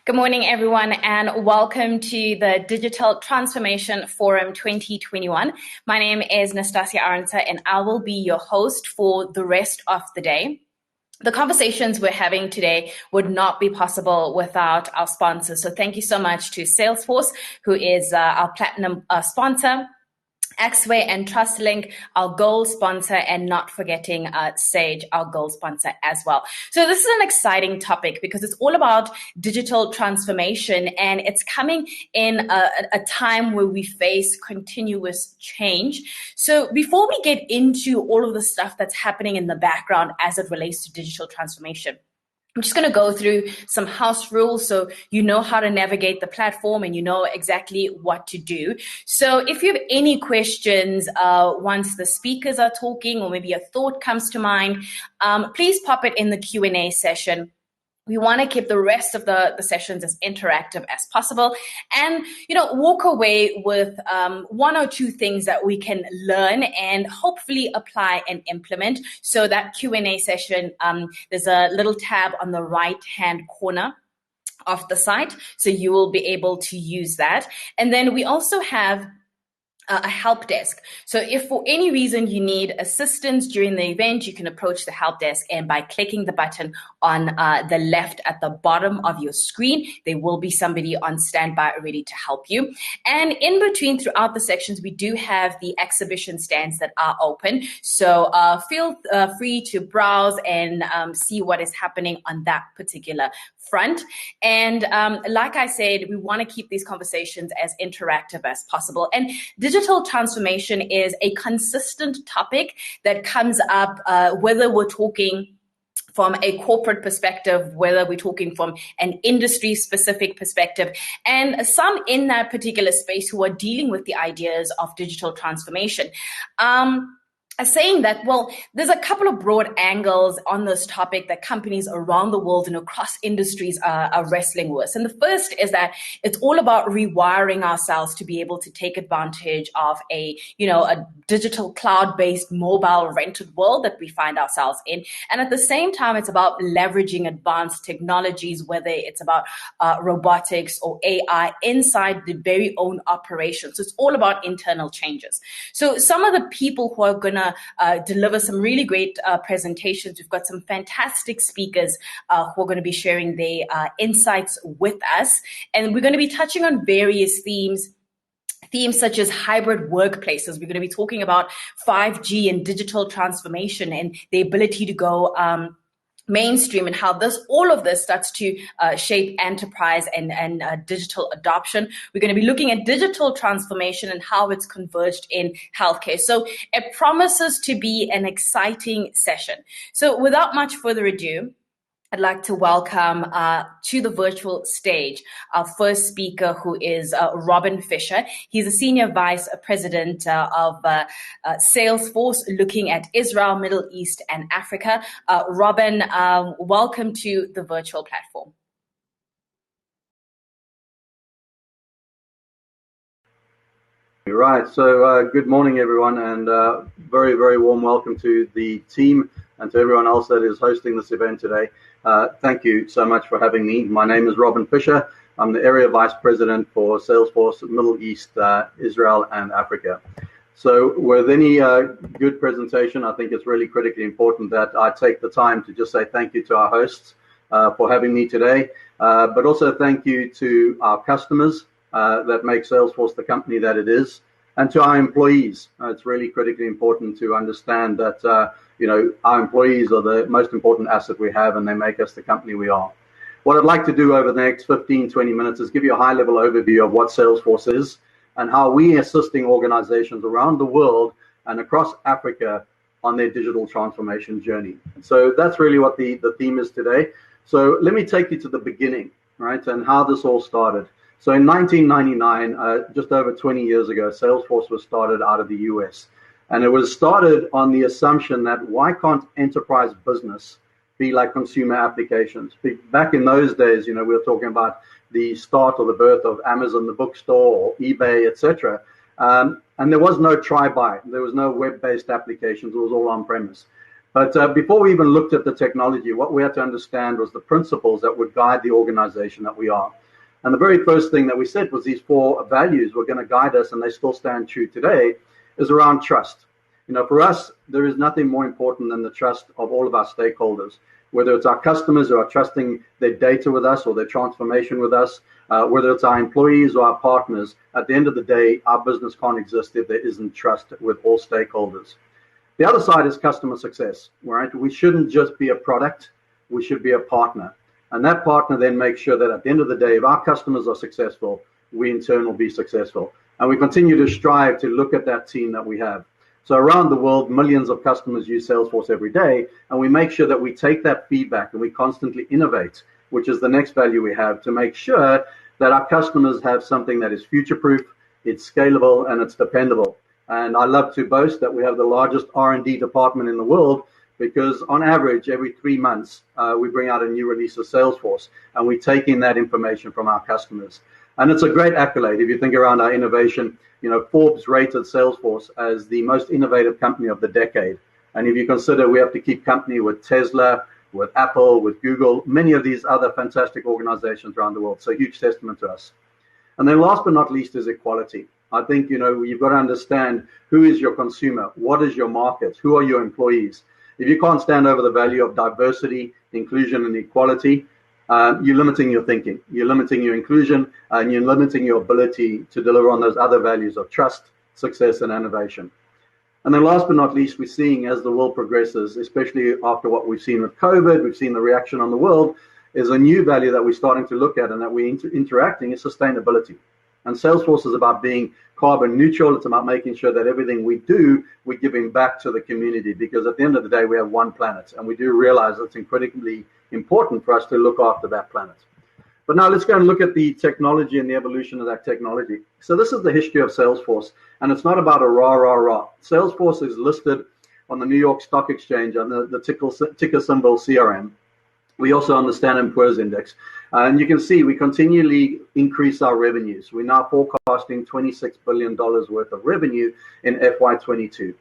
Good morning, everyone, and welcome to the Digital Transformation Forum 2021. My name is Nastasia Arnta, and I will be your host for the rest of the day. The conversations we're having today would not be possible without our sponsors. So thank you so much to Salesforce, who is our platinum sponsor, Axway and TrustLink, our gold sponsor, and not forgetting Sage, our gold sponsor as well. So this is an exciting topic because it's all about digital transformation, and it's coming in a time where we face continuous change. So before we get into all of the stuff that's happening in the background as it relates to digital transformation, I'm just going to go through some house rules so you know how to navigate the platform and you know exactly what to do. So if you have any questions once the speakers are talking, or maybe a thought comes to mind, please pop it in the Q&A session. We want to keep the rest of the sessions as interactive as possible, and walk away with one or two things that we can learn and hopefully apply and implement. So that Q&A session, there's a little tab on the right-hand corner of the site, so you will be able to use that. And then we also have a help desk. So if for any reason you need assistance during the event, you can approach the help desk, and by clicking the button on the left at the bottom of your screen, there will be somebody on standby ready to help you. And in between, throughout the sections, we do have the exhibition stands that are open. So feel free to browse and see what is happening on that particular front. And like I said, we want to keep these conversations as interactive as possible. And digital transformation is a consistent topic that comes up whether we're talking from a corporate perspective, whether we're talking from an industry-specific perspective, and some in that particular space who are dealing with the ideas of digital transformation. Saying that, well, there's a couple of broad angles on this topic that companies around the world and across industries are wrestling with. And the first is that it's all about rewiring ourselves to be able to take advantage of a digital cloud-based mobile rented world that we find ourselves in. And at the same time, it's about leveraging advanced technologies, whether it's about robotics or AI inside the very own operations. So it's all about internal changes. So some of the people who are going to deliver some really great presentations. We've got some fantastic speakers who are going to be sharing their insights with us. And we're going to be touching on various themes such as hybrid workplaces. We're going to be talking about 5G and digital transformation and the ability to go mainstream, and how all of this starts to shape enterprise and digital adoption. We're going to be looking at digital transformation and how it's converged in healthcare. So it promises to be an exciting session. So without much further ado, I'd like to welcome to the virtual stage our first speaker, who is Robin Fisher. He's a Senior Vice President of Salesforce, looking at Israel, Middle East, and Africa. Robin, welcome to the virtual platform. Right, so good morning, everyone, and very, very warm welcome to the team and to everyone else that is hosting this event today. Thank you so much for having me. My name is Robin Fisher. I'm the Area Vice President for Salesforce Middle East, Israel, and Africa. So with any good presentation, I think it's really critically important that I take the time to just say thank you to our hosts for having me today, but also thank you to our customers that make Salesforce the company that it is. And to our employees, it's really critically important to understand that our employees are the most important asset we have, and they make us the company we are. What I'd like to do over the next 15, 20 minutes is give you a high-level overview of what Salesforce is and how we are assisting organizations around the world and across Africa on their digital transformation journey. So that's really what the theme is today. So let me take you to the beginning, right, and how this all started. So in 1999, just over 20 years ago, Salesforce was started out of the US. And it was started on the assumption that why can't enterprise business be like consumer applications? Back in those days, we were talking about the start or the birth of Amazon, the bookstore, or eBay, etc. And there was no try-buy. There was no web-based applications. It was all on-premise. But before we even looked at the technology, what we had to understand was the principles that would guide the organization that we are. And the very first thing that we said was these 4 values were going to guide us, and they still stand true today, is around trust. For us, there is nothing more important than the trust of all of our stakeholders, whether it's our customers who are trusting their data with us or their transformation with us, whether it's our employees or our partners. At the end of the day, our business can't exist if there isn't trust with all stakeholders. The other side is customer success, right? We shouldn't just be a product, we should be a partner. And that partner then makes sure that at the end of the day, if our customers are successful, we in turn will be successful. And we continue to strive to look at that team that we have. So around the world, millions of customers use Salesforce every day, and we make sure that we take that feedback and we constantly innovate, which is the next value we have, to make sure that our customers have something that is future-proof, it's scalable, and it's dependable. And I love to boast that we have the largest R&D department in the world, because on average, every 3 months, we bring out a new release of Salesforce, and we take in that information from our customers. And it's a great accolade. If you think around our innovation, Forbes rated Salesforce as the most innovative company of the decade. And if you consider we have to keep company with Tesla, with Apple, with Google, many of these other fantastic organizations around the world. So huge testament to us. And then last but not least is equality. I think, you've got to understand who is your consumer, what is your market, who are your employees. If you can't stand over the value of diversity, inclusion, and equality, you're limiting your thinking, you're limiting your inclusion, and you're limiting your ability to deliver on those other values of trust, success, and innovation. And then last but not least, we're seeing as the world progresses, especially after what we've seen with COVID, we've seen the reaction on the world, is a new value that we're starting to look at and that we're interacting is sustainability. And Salesforce is about being carbon neutral. It's about making sure that everything we do, we're giving back to the community, because at the end of the day, we have one planet, and we do realize it's incredibly important for us to look after that planet. But now let's go and look at the technology and the evolution of that technology. So this is the history of Salesforce, and it's not about a rah, rah, rah. Salesforce is listed on the New York Stock Exchange under the ticker symbol CRM. We also on the Standard & Poor's Index. And you can see we continually increase our revenues. We're now forecasting $26 billion worth of revenue in FY22.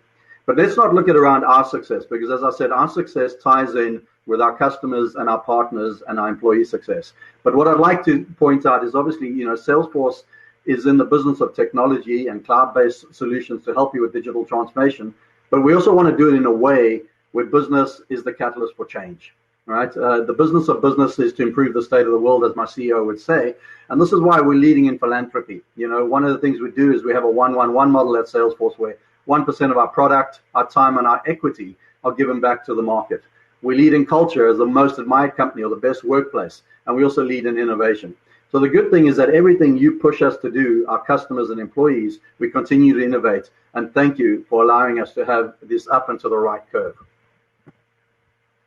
But let's not look at around our success, because as I said, our success ties in with our customers and our partners and our employee success. But what I'd like to point out is obviously, Salesforce is in the business of technology and cloud-based solutions to help you with digital transformation. But we also want to do it in a way where business is the catalyst for change. Right? The business of business is to improve the state of the world, as my CEO would say. And this is why we're leading in philanthropy. One of the things we do is we have a 1-1-1 model at Salesforce where 1% of our product, our time, and our equity are given back to the market. We lead in culture as the most admired company or the best workplace. And we also lead in innovation. So the good thing is that everything you push us to do, our customers and employees, we continue to innovate. And thank you for allowing us to have this up and to the right curve.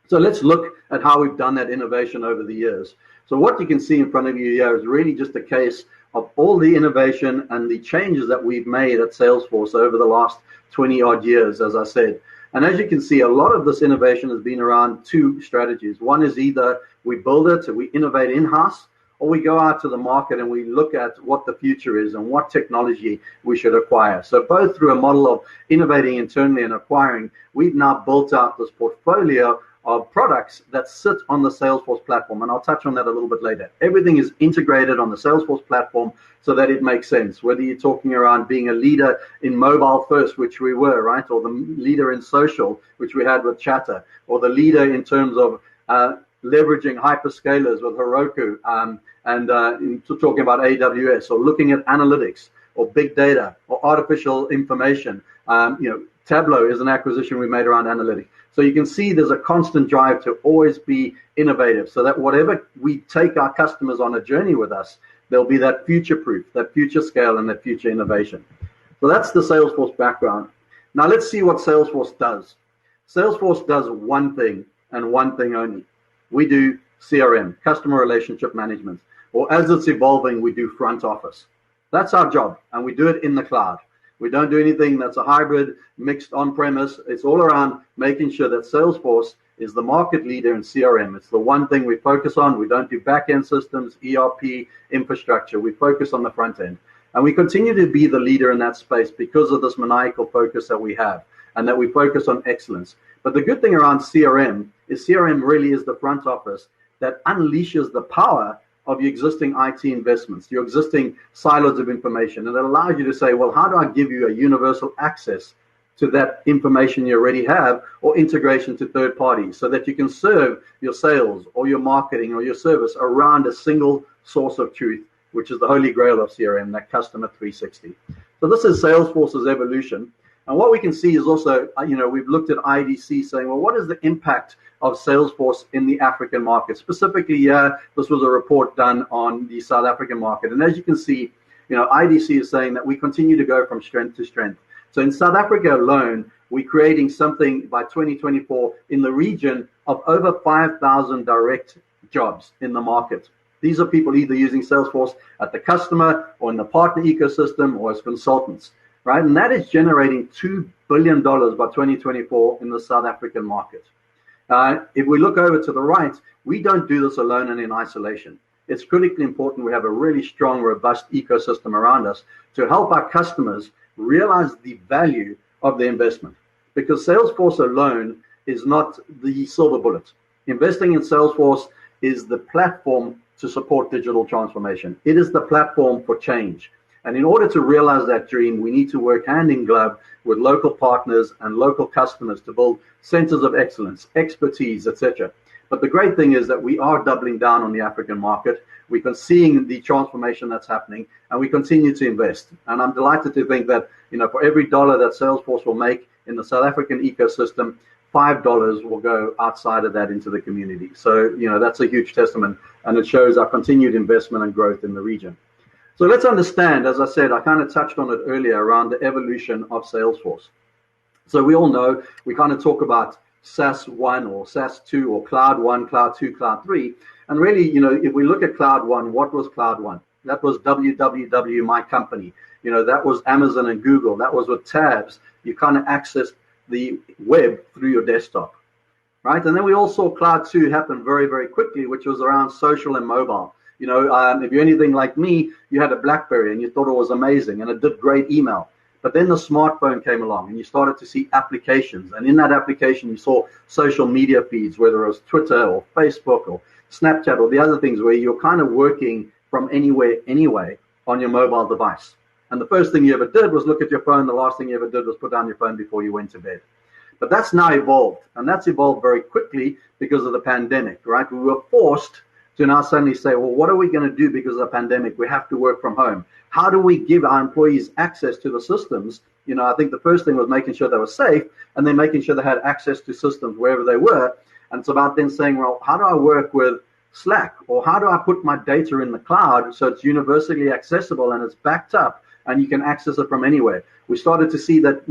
So let's look at how we've done that innovation over the years. So what you can see in front of you here is really just a case of all the innovation and the changes that we've made at Salesforce over the last 20 odd years, as I said. And as you can see, a lot of this innovation has been around 2 strategies. One is either we build it, we innovate in-house, or we go out to the market and we look at what the future is and what technology we should acquire. So both through a model of innovating internally and acquiring, we've now built out this portfolio of products that sit on the Salesforce platform. And I'll touch on that a little bit later. Everything is integrated on the Salesforce platform so that it makes sense, whether you're talking around being a leader in mobile first, which we were, right? Or the leader in social, which we had with Chatter, or the leader in terms of leveraging hyperscalers with Heroku, and talking about AWS, or looking at analytics, or big data or artificial information. Tableau is an acquisition we made around analytics. So you can see there's a constant drive to always be innovative, so that whatever we take our customers on a journey with us, there'll be that future proof, that future scale, and that future innovation. So that's the Salesforce background. Now let's see what Salesforce does. Salesforce does one thing and one thing only. We do CRM, customer relationship management, or as it's evolving, we do front office. That's our job, and we do it in the cloud. We don't do anything that's a hybrid, mixed on-premise. It's all around making sure that Salesforce is the market leader in CRM. It's the one thing we focus on. We don't do back-end systems, ERP, infrastructure. We focus on the front end. And we continue to be the leader in that space because of this maniacal focus that we have, and that we focus on excellence. But the good thing around CRM is CRM really is the front office that unleashes the power of your existing IT investments, your existing silos of information. And it allows you to say, well, how do I give you a universal access to that information you already have, or integration to third parties, so that you can serve your sales or your marketing or your service around a single source of truth, which is the holy grail of CRM, that customer 360. So this is Salesforce's evolution. And what we can see is also, we've looked at IDC saying, well, what is the impact of Salesforce in the African market? Specifically, this was a report done on the South African market. And as you can see, IDC is saying that we continue to go from strength to strength. So in South Africa alone, we're creating something by 2024 in the region of over 5,000 direct jobs in the market. These are people either using Salesforce at the customer or in the partner ecosystem or as consultants, right? And that is generating $2 billion by 2024 in the South African market. If we look over to the right, we don't do this alone and in isolation. It's critically important we have a really strong, robust ecosystem around us to help our customers realize the value of the investment. Because Salesforce alone is not the silver bullet. Investing in Salesforce is the platform to support digital transformation. It is the platform for change. And in order to realize that dream, we need to work hand in glove with local partners and local customers to build centers of excellence, expertise, etc. But the great thing is that we are doubling down on the African market. We've been seeing the transformation that's happening, and we continue to invest. And I'm delighted to think that, for every dollar that Salesforce will make in the South African ecosystem, $5 will go outside of that into the community. So, that's a huge testament, and it shows our continued investment and growth in the region. So let's understand, as I said, I kind of touched on it earlier around the evolution of Salesforce. So we all know, we kind of talk about SaaS 1 or SaaS 2 or Cloud 1, Cloud 2, Cloud 3. And really, if we look at Cloud 1, what was Cloud 1? That was www, my company. That was Amazon and Google. That was with tabs. You kind of accessed the web through your desktop, right? And then we all saw Cloud 2 happen very, very quickly, which was around social and mobile. If you're anything like me, you had a BlackBerry and you thought it was amazing and it did great email. But then the smartphone came along and you started to see applications. And in that application, you saw social media feeds, whether it was Twitter or Facebook or Snapchat or the other things where you're kind of working from anywhere, anyway, on your mobile device. And the first thing you ever did was look at your phone. The last thing you ever did was put down your phone before you went to bed. But that's now evolved. And that's evolved very quickly because of the pandemic, right? We were forced to now suddenly say, well, what are we going to do because of the pandemic? We have to work from home. How do we give our employees access to the systems? I think the first thing was making sure they were safe, and then making sure they had access to systems wherever they were. And it's about then saying, well, how do I work with Slack? Or how do I put my data in the cloud so it's universally accessible and it's backed up and you can access it from anywhere? We started to see that,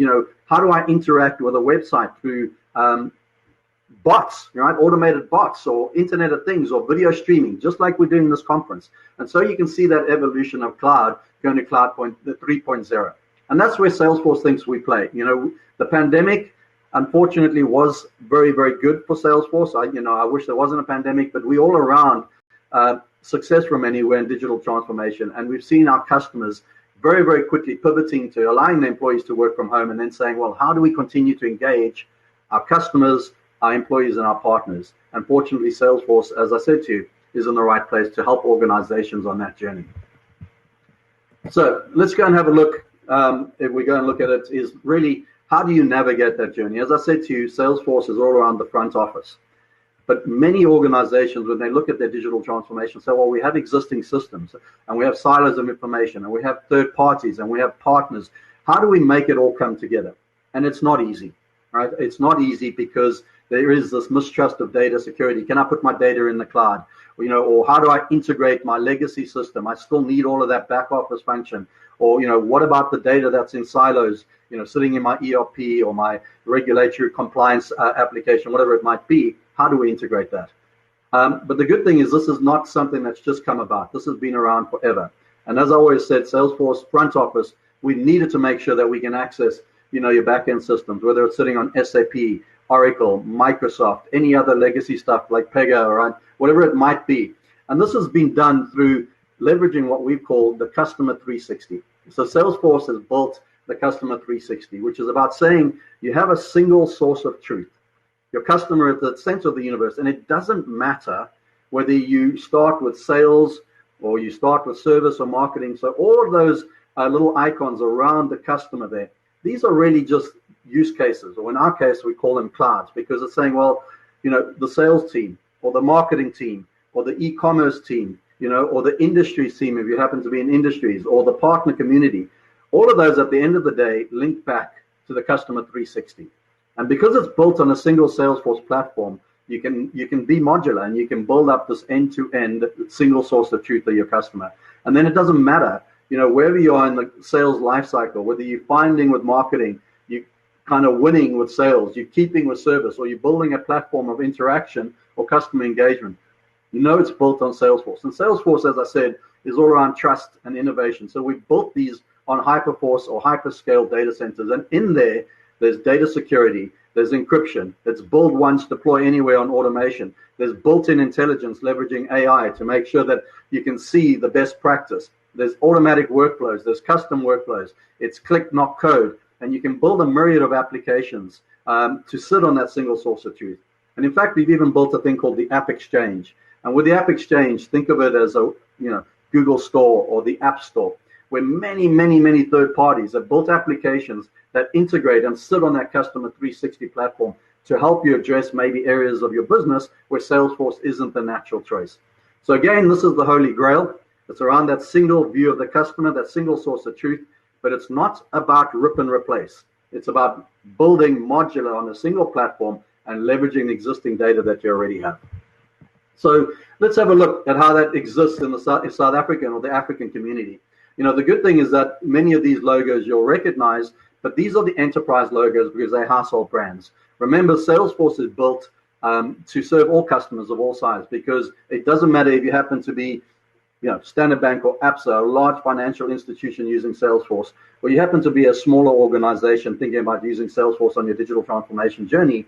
how do I interact with a website through bots, right? Automated bots or Internet of Things or video streaming, just like we're doing this conference. And so you can see that evolution of cloud going to cloud 3.0. And that's where Salesforce thinks we play. The pandemic, unfortunately, was very, very good for Salesforce. I wish there wasn't a pandemic, but we all around success from anywhere in digital transformation. And we've seen our customers very, very quickly pivoting to allowing their employees to work from home and then saying, well, how do we continue to engage our customers, our employees, and our partners? And fortunately, Salesforce, as I said to you, is in the right place to help organizations on that journey. So let's go and have a look. If we go and look at it, is really how do you navigate that journey? As I said to you, Salesforce is all around the front office. But many organizations, when they look at their digital transformation, say, well, we have existing systems and we have silos of information and we have third parties and we have partners. How do we make it all come together? And it's not easy, right? It's not easy because there is this mistrust of data security. Can I put my data in the cloud? Or how do I integrate my legacy system? I still need all of that back office function. Or, what about the data that's in silos, sitting in my ERP or my regulatory compliance application, whatever it might be? How do we integrate that? But the good thing is this is not something that's just come about. This has been around forever. And as I always said, Salesforce front office, we needed to make sure that we can access, your back-end systems, whether it's sitting on SAP, Oracle, Microsoft, any other legacy stuff like Pega or whatever it might be. And this has been done through leveraging what we call the Customer 360. So Salesforce has built the Customer 360, which is about saying you have a single source of truth. Your customer at the center of the universe, and it doesn't matter whether you start with sales or you start with service or marketing. So all of those little icons around the customer there, these are really just use cases, or in our case, we call them clouds, because it's saying, well, the sales team or the marketing team or the e-commerce team, or the industries team, if you happen to be in industries, or the partner community, all of those at the end of the day link back to the Customer 360. And because it's built on a single Salesforce platform, you can be modular and you can build up this end-to-end single source of truth of your customer. And then it doesn't matter, wherever you are in the sales lifecycle, whether you're finding with marketing, you kind of winning with sales, you're keeping with service, or you're building a platform of interaction or customer engagement, it's built on Salesforce. And Salesforce, as I said, is all around trust and innovation. So we built these on Hyperforce or hyperscale data centers. And in there's data security, there's encryption, it's build once, deploy anywhere on automation. There's built-in intelligence leveraging AI to make sure that you can see the best practice. There's automatic workflows, there's custom workflows. It's click, not code. And you can build a myriad of applications to sit on that single source of truth. And in fact, we've even built a thing called the App Exchange. And with the App Exchange, think of it as a Google Store or the App Store, where many, many, many third parties have built applications that integrate and sit on that Customer 360 platform to help you address maybe areas of your business where Salesforce isn't the natural choice. So again, this is the Holy Grail. It's around that single view of the customer, that single source of truth, but it's not about rip and replace. It's about building modular on a single platform and leveraging the existing data that you already have. So let's have a look at how that exists in the South African or the African community. The good thing is that many of these logos you'll recognize, but these are the enterprise logos because they're household brands. Remember, Salesforce is built to serve all customers of all sizes, because it doesn't matter if you happen to be Standard Bank or ABSA, a large financial institution using Salesforce, or you happen to be a smaller organization thinking about using Salesforce on your digital transformation journey.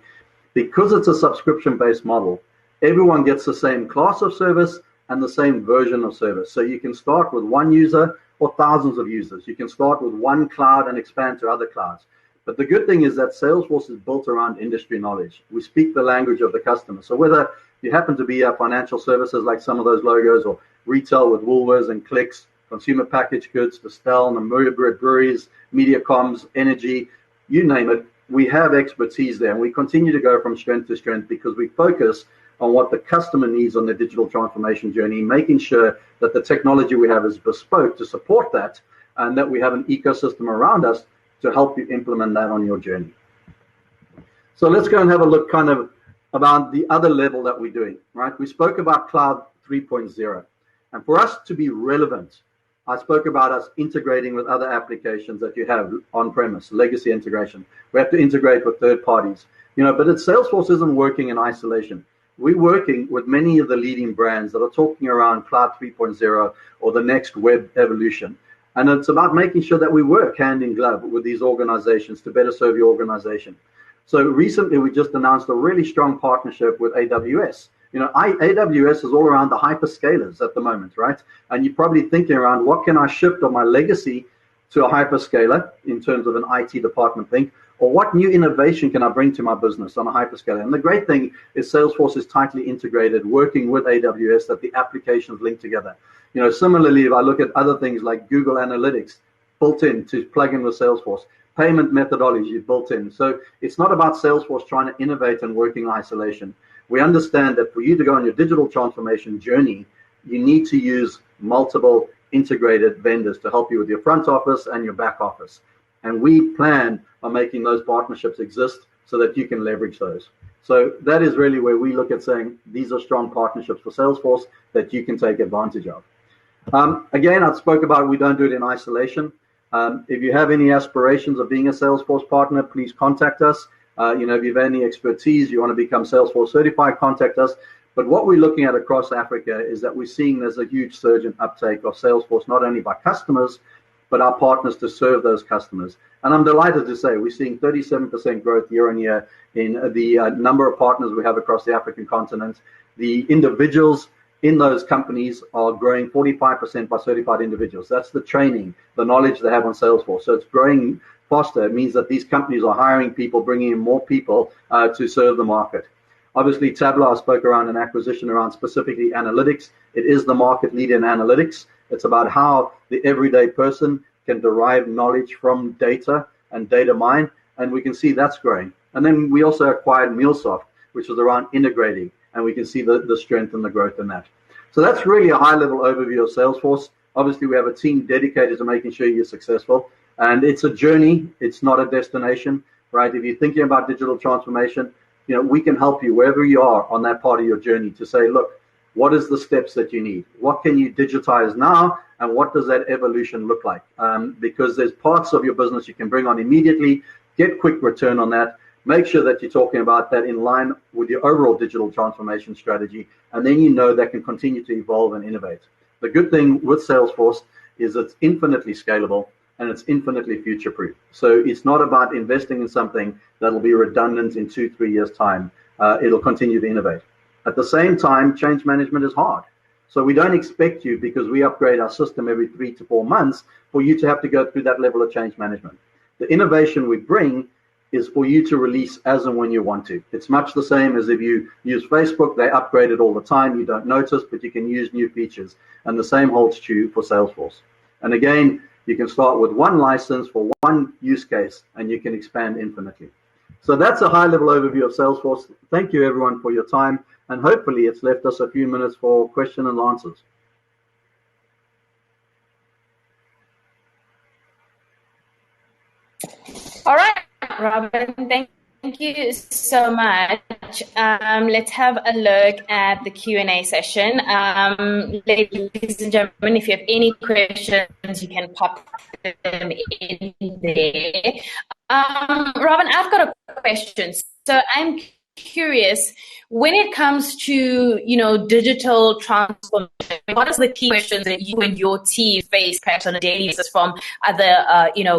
Because it's a subscription-based model, everyone gets the same class of service and the same version of service. So you can start with one user or thousands of users. You can start with one cloud and expand to other clouds. But the good thing is that Salesforce is built around industry knowledge. We speak the language of the customer. So whether you happen to be a financial services like some of those logos, or retail with Woolworths and Clicks, consumer packaged goods, Distel, Namibia breweries, media comms, energy, you name it, we have expertise there. And we continue to go from strength to strength because we focus on what the customer needs on their digital transformation journey, making sure that the technology we have is bespoke to support that, and that we have an ecosystem around us to help you implement that on your journey. So let's go and have a look kind of about the other level that we're doing, right? We spoke about Cloud 3.0. And for us to be relevant, I spoke about us integrating with other applications that you have on-premise, legacy integration. We have to integrate with third parties, but Salesforce isn't working in isolation. We're working with many of the leading brands that are talking around Cloud 3.0 or the next web evolution. And it's about making sure that we work hand in glove with these organizations to better serve your organization. So recently, we just announced a really strong partnership with AWS. AWS is all around the hyperscalers at the moment, right? And you're probably thinking around, what can I shift of my legacy to a hyperscaler in terms of an IT department thing? Or what new innovation can I bring to my business on a hyperscaler? And the great thing is Salesforce is tightly integrated, working with AWS, that the applications link together. Similarly, if I look at other things like Google Analytics, built in to plug in with Salesforce, payment methodology built in. So it's not about Salesforce trying to innovate and work in isolation. We understand that for you to go on your digital transformation journey, you need to use multiple integrated vendors to help you with your front office and your back office. And we plan on making those partnerships exist so that you can leverage those. So that is really where we look at saying these are strong partnerships for Salesforce that you can take advantage of. Again, I spoke about we don't do it in isolation. If you have any aspirations of being a Salesforce partner, please contact us. If you have any expertise, you want to become Salesforce certified, contact us. But what we're looking at across Africa is that we're seeing there's a huge surge in uptake of Salesforce, not only by customers, but our partners to serve those customers. And I'm delighted to say we're seeing 37% growth year on year in the number of partners we have across the African continent. The individuals in those companies are growing 45% by certified individuals. That's the training, the knowledge they have on Salesforce. So it's growing faster. It means that these companies are hiring people, bringing in more people to serve the market. Obviously, Tableau, I spoke around an acquisition around specifically analytics. It is the market leader in analytics. It's about how the everyday person can derive knowledge from data and data mine, and we can see that's growing. And then we also acquired MuleSoft, which was around integrating, and we can see the strength and the growth in that. So that's really a high-level overview of Salesforce. Obviously, we have a team dedicated to making sure you're successful, and it's a journey. It's not a destination, right? If you're thinking about digital transformation, we can help you wherever you are on that part of your journey to say, look, what is the steps that you need? What can you digitize now? And what does that evolution look like? Because there's parts of your business you can bring on immediately, get quick return on that, make sure that you're talking about that in line with your overall digital transformation strategy, and then that can continue to evolve and innovate. The good thing with Salesforce is it's infinitely scalable and it's infinitely future-proof. So it's not about investing in something that'll be redundant in 2-3 years' time. It'll continue to innovate. At the same time, change management is hard. So we don't expect you, because we upgrade our system every 3 to 4 months, for you to have to go through that level of change management. The innovation we bring is for you to release as and when you want to. It's much the same as if you use Facebook. They upgrade it all the time. You don't notice, but you can use new features. And the same holds true for Salesforce. And again, you can start with one license for one use case, and you can expand infinitely. So that's a high-level overview of Salesforce. Thank you, everyone, for your time. And hopefully it's left us a few minutes for question and answers. All right, Robin, thank you so much. Let's have a look at the Q&A session. Ladies and gentlemen, if you have any questions, you can pop them in there. Robin, I've got a question. So I'm curious, when it comes to digital transformation, what are the key questions that you and your team face perhaps on a daily basis from other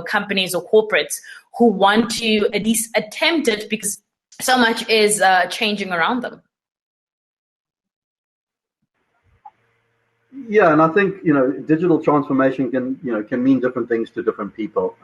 companies or corporates who want to at least attempt it, because so much is changing around them? Yeah, and I think digital transformation can mean different things to different people.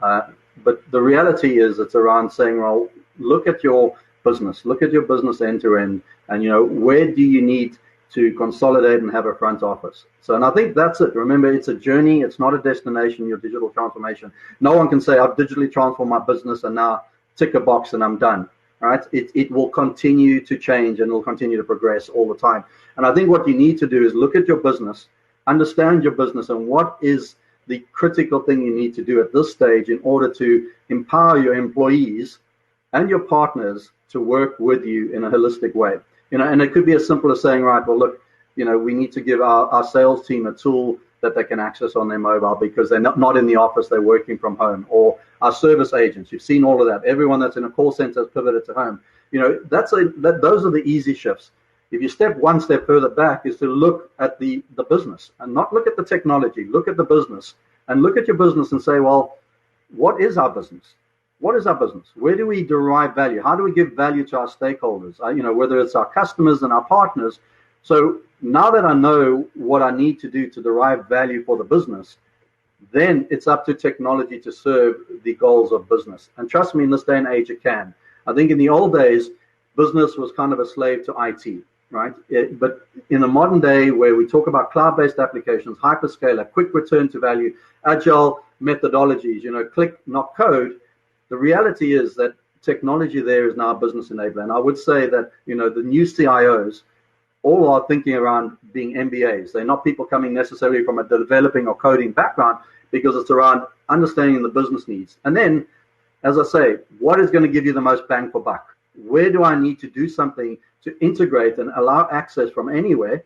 But the reality is, it's around saying, well, look at your business, look at your business end to end, and where do you need to consolidate and have a front office. So, and I think that's it. Remember, it's a journey. It's not a destination, your digital transformation. No one can say, I've digitally transformed my business and now tick a box and I'm done. Right? It will continue to change and will continue to progress all the time. And I think what you need to do is look at your business, understand your business, and what is the critical thing you need to do at this stage in order to empower your employees and your partners to work with you in a holistic way. And it could be as simple as saying, right, well, look, we need to give our sales team a tool that they can access on their mobile because they're not in the office, they're working from home. Or our service agents, you've seen all of that. Everyone that's in a call center has pivoted to home. Those are the easy shifts. If you step one step further back, is to look at the business and not look at the technology. Look at the business and look at your business and say, well, what is our business? What is our business? Where do we derive value? How do we give value to our stakeholders? Whether it's our customers and our partners. So now that I know what I need to do to derive value for the business, then it's up to technology to serve the goals of business. And trust me, in this day and age, it can. I think in the old days, business was kind of a slave to IT, right? But in the modern day, where we talk about cloud-based applications, hyperscaler, quick return to value, agile methodologies, click, not code, the reality is that technology there is now a business enabler. And I would say that, the new CIOs all are thinking around being MBAs. They're not people coming necessarily from a developing or coding background, because it's around understanding the business needs. And then, as I say, what is going to give you the most bang for buck? Where do I need to do something to integrate and allow access from anywhere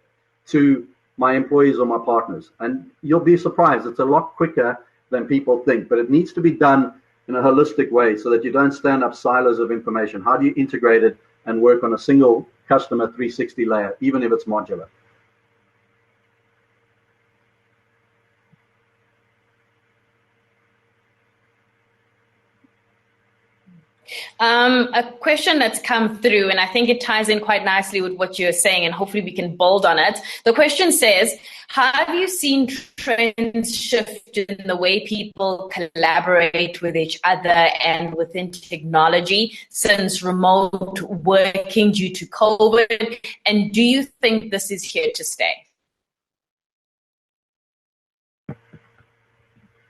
to my employees or my partners? And you'll be surprised, it's a lot quicker than people think, but it needs to be done in a holistic way so that you don't stand up silos of information. How do you integrate it and work on a single customer 360 layer, even if it's modular? A question that's come through, and I think it ties in quite nicely with what you're saying, and hopefully we can build on it. The question says, have you seen trends shift in the way people collaborate with each other and within technology since remote working due to COVID? And do you think this is here to stay?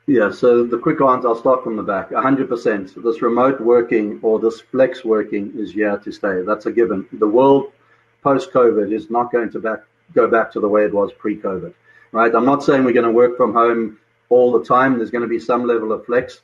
Yeah, so the quick answer, I'll start from the back. 100%. This remote working or this flex working is here to stay. That's a given. The world post-COVID is not going to go back to the way it was pre-COVID, right? I'm not saying we're going to work from home all the time. There's going to be some level of flex.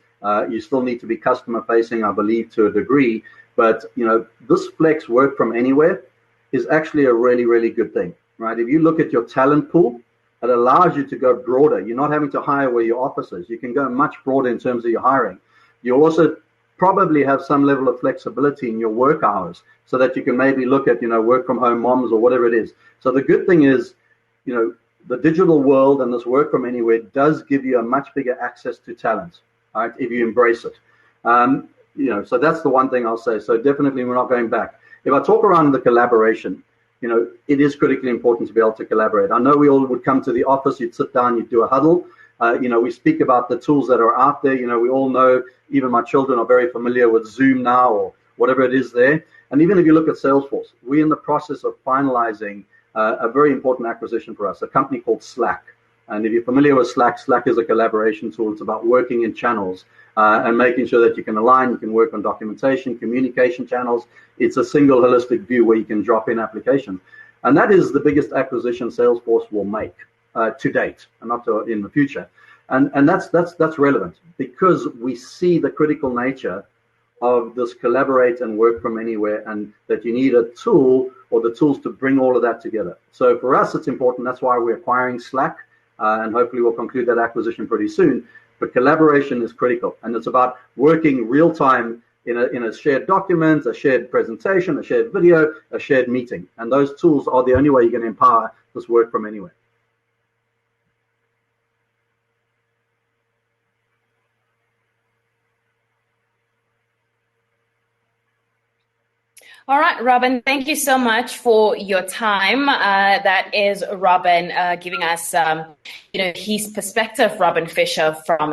You still need to be customer facing, I believe, to a degree. But, this flex work from anywhere is actually a really, really good thing, right? If you look at your talent pool, it allows you to go broader. You're not having to hire where your office is. You can go much broader in terms of your hiring. You also probably have some level of flexibility in your work hours so that you can maybe look at, work from home moms or whatever it is. So the good thing is, the digital world and this work from anywhere does give you a much bigger access to talent, right, if you embrace it. So that's the one thing I'll say. So definitely we're not going back. If I talk around the collaboration, it is critically important to be able to collaborate. I know we all would come to the office, you'd sit down, you'd do a huddle. We speak about the tools that are out there. We all know, even my children are very familiar with Zoom now or whatever it is there. And even if you look at Salesforce, we're in the process of finalizing a very important acquisition for us, a company called Slack. And if you're familiar with Slack, Slack is a collaboration tool. It's about working in channels and making sure that you can align, you can work on documentation, communication channels. It's a single holistic view where you can drop in applications. And that is the biggest acquisition Salesforce will make to date, and not in the future. And that's relevant because we see the critical nature of this collaborate and work from anywhere, and that you need a tool or the tools to bring all of that together. So for us, it's important. That's why we're acquiring Slack. And hopefully we'll conclude that acquisition pretty soon. But collaboration is critical, and it's about working real time in a shared document, a shared presentation, a shared video, a shared meeting. And those tools are the only way you're going to empower this work from anywhere. All right, Robin, thank you so much for your time. That is Robin giving us, his perspective, Robin Fisher, from